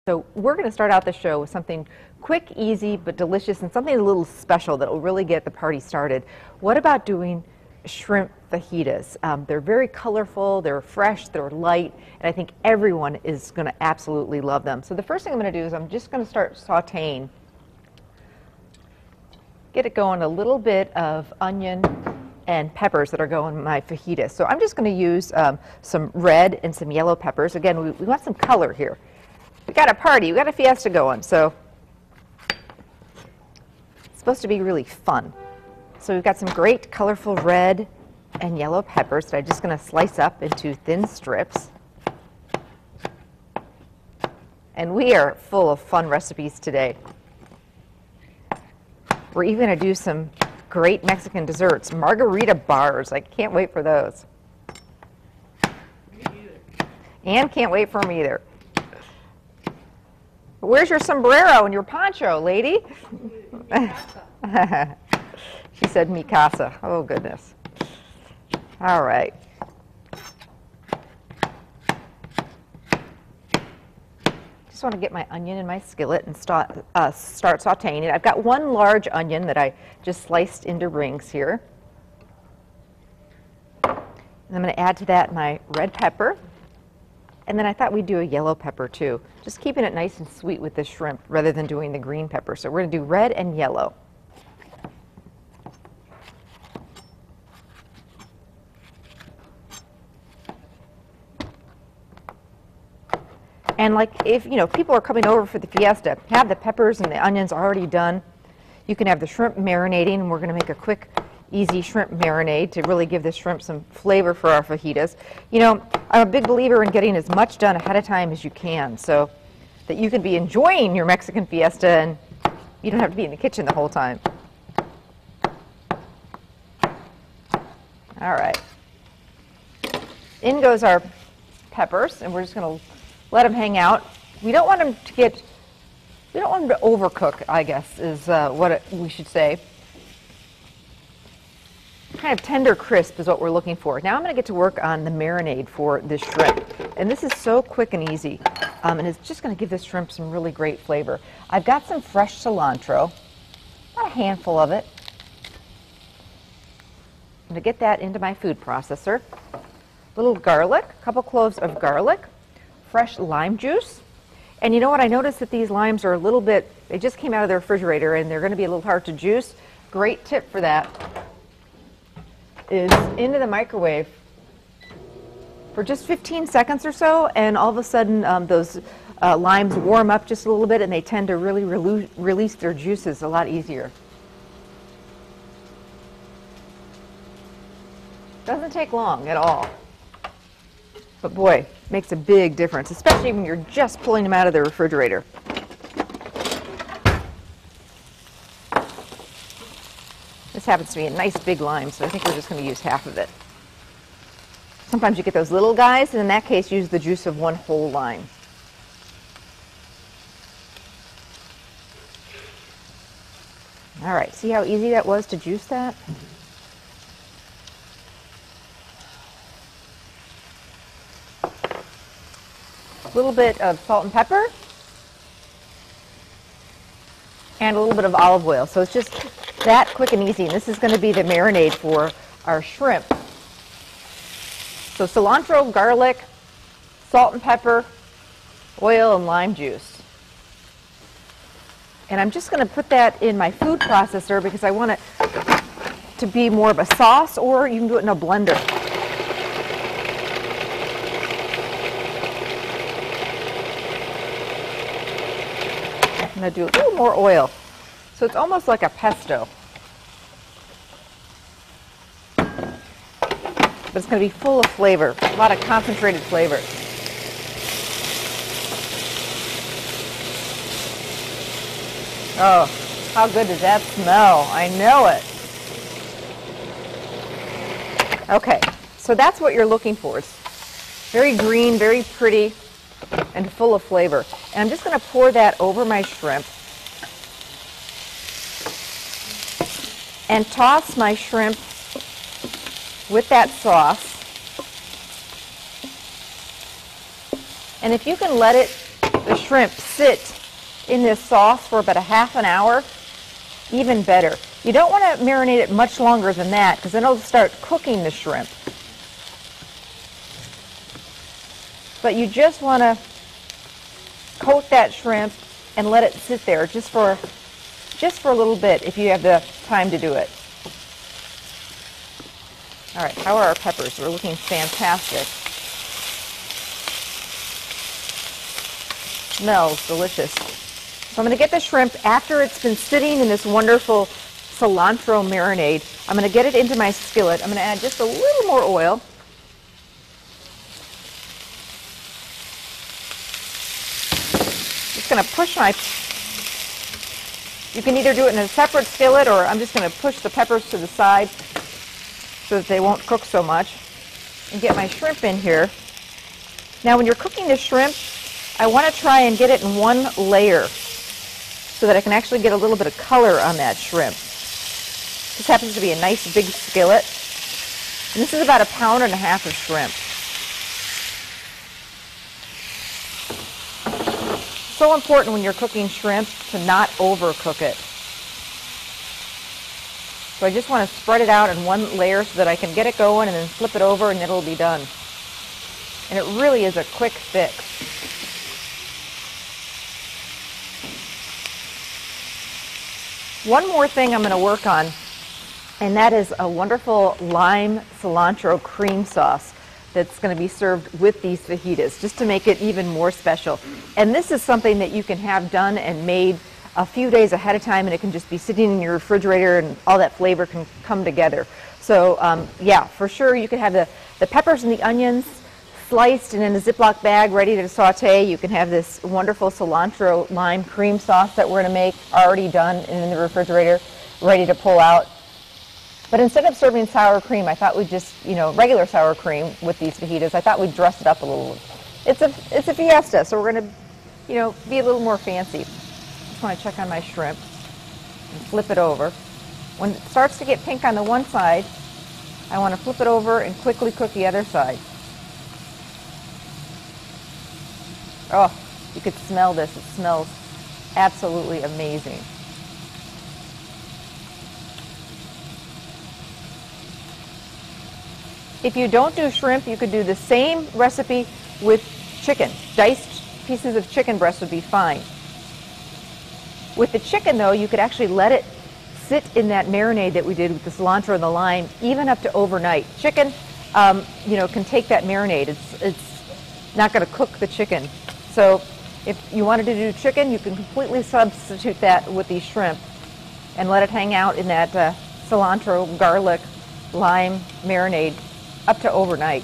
So we're going to start out the show with something quick, easy, but delicious, and something a little special that will really get the party started. What about doing shrimp fajitas? They're very colorful, they're fresh, they're light, and I think everyone is going to absolutely love them. So the first thing I'm going to do is I'm just going to start sauteing. Get it going, a little bit of onion and peppers that are going in my fajitas. So I'm just going to use some red and some yellow peppers. Again, we want some color here. We got a party, we got a fiesta going, so it's supposed to be really fun. So we've got some great colorful red and yellow peppers that I'm just going to slice up into thin strips. And we are full of fun recipes today. We're even going to do some great Mexican desserts, margarita bars. I can't wait for those. Me either. And can't wait for them either. Where's your sombrero and your poncho, lady? She said mi casa. Oh, goodness. All right. Just want to get my onion in my skillet and start sauteing it. I've got one large onion that I just sliced into rings here. And I'm going to add to that my red pepper. And then I thought we'd do a yellow pepper too, just keeping it nice and sweet with the shrimp rather than doing the green pepper. So we're going to do red and yellow. And like if people are coming over for the fiesta, have the peppers and the onions already done. You can have the shrimp marinating, and we're going to make a quick, easy shrimp marinade to really give the shrimp some flavor for our fajitas. I'm a big believer in getting as much done ahead of time as you can so that you can be enjoying your Mexican fiesta and you don't have to be in the kitchen the whole time. All right. In goes our peppers, and we're just going to let them hang out. We don't want them to overcook, I guess, is what we should say. Kind of tender crisp is what we're looking for. Now I'm going to get to work on the marinade for this shrimp. And this is so quick and easy. And it's just going to give this shrimp some really great flavor. I've got some fresh cilantro, about a handful of it. I'm going to get that into my food processor. A little garlic, a couple cloves of garlic, fresh lime juice. And you know what? I noticed that these limes are a little bit, they just came out of the refrigerator and they're going to be a little hard to juice. Great tip for that is into the microwave for just 15 seconds or so, and all of a sudden those limes warm up just a little bit and they tend to really release their juices a lot easier. Doesn't take long at all. But boy, makes a big difference, especially when you're just pulling them out of the refrigerator. This happens to be a nice big lime, so I think we're just going to use half of it. Sometimes you get those little guys, and in that case, use the juice of one whole lime. All right, see how easy that was to juice that? A little bit of salt and pepper, and a little bit of olive oil. So it's just that quick and easy. And this is going to be the marinade for our shrimp. So cilantro, garlic, salt and pepper, oil, and lime juice. And I'm just going to put that in my food processor because I want it to be more of a sauce, or you can do it in a blender. I'm going to do a little more oil. So it's almost like a pesto. But it's going to be full of flavor, a lot of concentrated flavor. Oh, how good does that smell? I know it. Okay, so that's what you're looking for. It's very green, very pretty, and full of flavor. And I'm just going to pour that over my shrimp and toss my shrimp with that sauce. And if you can let the shrimp sit in this sauce for about a half an hour, even better. You don't want to marinate it much longer than that because then it'll start cooking the shrimp. But you just want to coat that shrimp and let it sit there just for a little bit if you have the time to do it. All right, how are our peppers? They're looking fantastic. Smells delicious. So I'm going to get the shrimp after it's been sitting in this wonderful cilantro marinade. I'm going to get it into my skillet. I'm going to add just a little more oil. Just going to push my, you can either do it in a separate skillet or I'm just going to push the peppers to the side so that they won't cook so much and get my shrimp in here. Now when you're cooking the shrimp, I want to try and get it in one layer so that I can actually get a little bit of color on that shrimp. This happens to be a nice big skillet. And this is about 1.5 pounds of shrimp. So important when you're cooking shrimp to not overcook it. So I just want to spread it out in one layer so that I can get it going and then flip it over and it'll be done. And it really is a quick fix. One more thing I'm going to work on, and that is a wonderful lime cilantro cream sauce that's going to be served with these fajitas, just to make it even more special. And this is something that you can have done and made a few days ahead of time, and it can just be sitting in your refrigerator and all that flavor can come together. So yeah, for sure you can have the peppers and the onions sliced and in a Ziploc bag ready to saute. You can have this wonderful cilantro lime cream sauce that we're going to make already done and in the refrigerator ready to pull out. But instead of serving sour cream, I thought we'd just, regular sour cream with these fajitas, I thought we'd dress it up a little. It's a fiesta, so we're going to, be a little more fancy. Just want to check on my shrimp and flip it over. When it starts to get pink on the one side, I want to flip it over and quickly cook the other side. Oh, you could smell this. It smells absolutely amazing. If you don't do shrimp, you could do the same recipe with chicken. Diced pieces of chicken breast would be fine. With the chicken, though, you could actually let it sit in that marinade that we did with the cilantro and the lime, even up to overnight. Chicken, can take that marinade. It's not going to cook the chicken. So if you wanted to do chicken, you can completely substitute that with these shrimp and let it hang out in that cilantro, garlic, lime marinade up to overnight.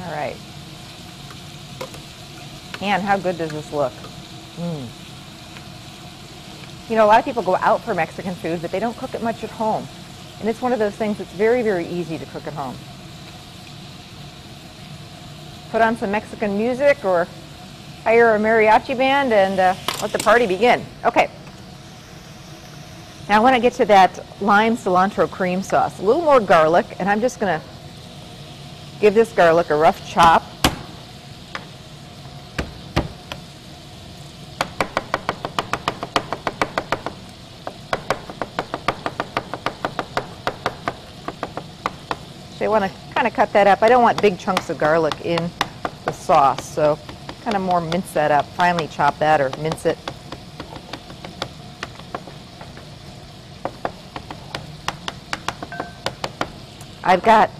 All right. And how good does this look? A lot of people go out for Mexican food, but they don't cook it much at home. And it's one of those things that's very, very easy to cook at home. Put on some Mexican music or hire a mariachi band and let the party begin. Okay. Now I want to get to that lime cilantro cream sauce. A little more garlic, and I'm just going to give this garlic a rough chop. So I want to kind of cut that up. I don't want big chunks of garlic in the sauce, so kind of more mince that up. Finely chop that or mince it. I've got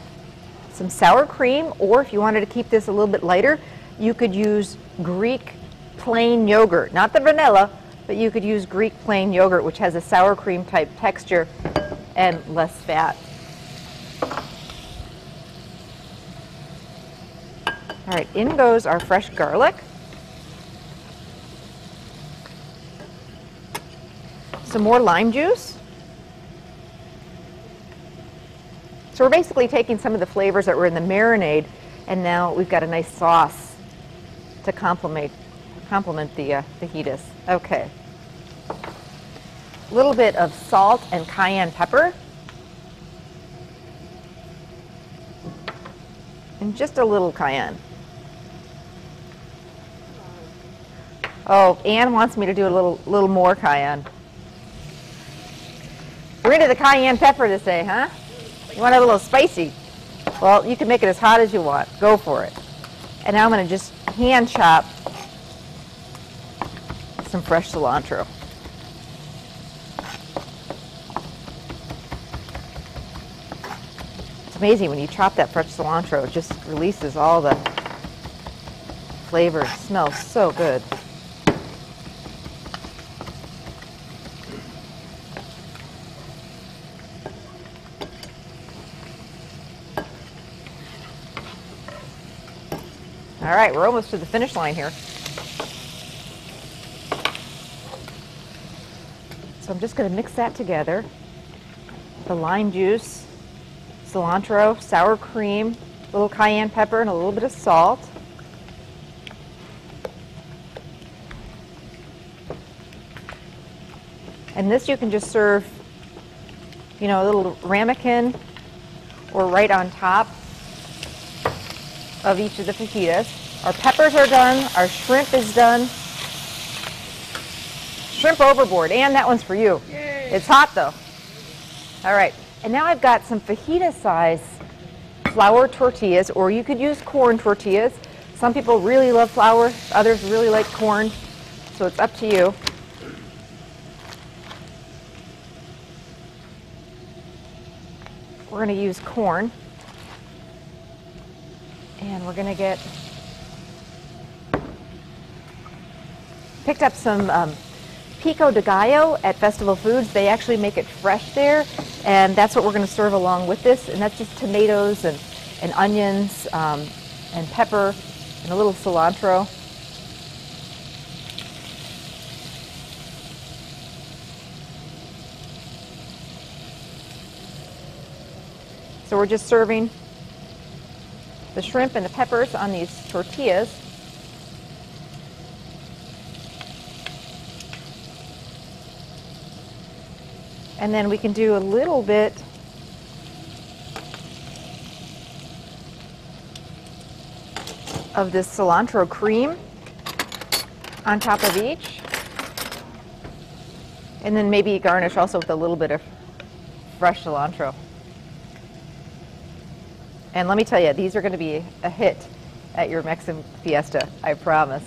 some sour cream, or if you wanted to keep this a little bit lighter, you could use Greek plain yogurt. Not the vanilla, but you could use Greek plain yogurt, which has a sour cream type texture and less fat. All right, in goes our fresh garlic. Some more lime juice. So we're basically taking some of the flavors that were in the marinade, and now we've got a nice sauce to complement the fajitas. Okay. A little bit of salt and cayenne pepper. and just a little cayenne. Oh, Anne wants me to do a little more cayenne. We're into the cayenne pepper this day, huh? You want it a little spicy? Well, you can make it as hot as you want. Go for it. And now I'm going to just hand chop some fresh cilantro. It's amazing when you chop that fresh cilantro, it just releases all the flavor. It smells so good. All right, we're almost to the finish line here. So I'm just going to mix that together. The lime juice, cilantro, sour cream, a little cayenne pepper, and a little bit of salt. And this you can just serve, you know, a little ramekin or right on top of each of the fajitas. Our peppers are done. Our shrimp is done. Shrimp overboard. And that one's for you. Yay. It's hot though. All right. And now I've got some fajita size flour tortillas, or you could use corn tortillas. Some people really love flour. Others really like corn. So it's up to you. We're going to use corn. And we're going to get, picked up some pico de gallo at Festival Foods. They actually make it fresh there, and that's what we're going to serve along with this. And that's just tomatoes and onions and pepper and a little cilantro. So we're just serving the shrimp and the peppers on these tortillas. And then we can do a little bit of this cilantro cream on top of each. And then maybe garnish also with a little bit of fresh cilantro. And let me tell you, these are going to be a hit at your Mexican fiesta, I promise.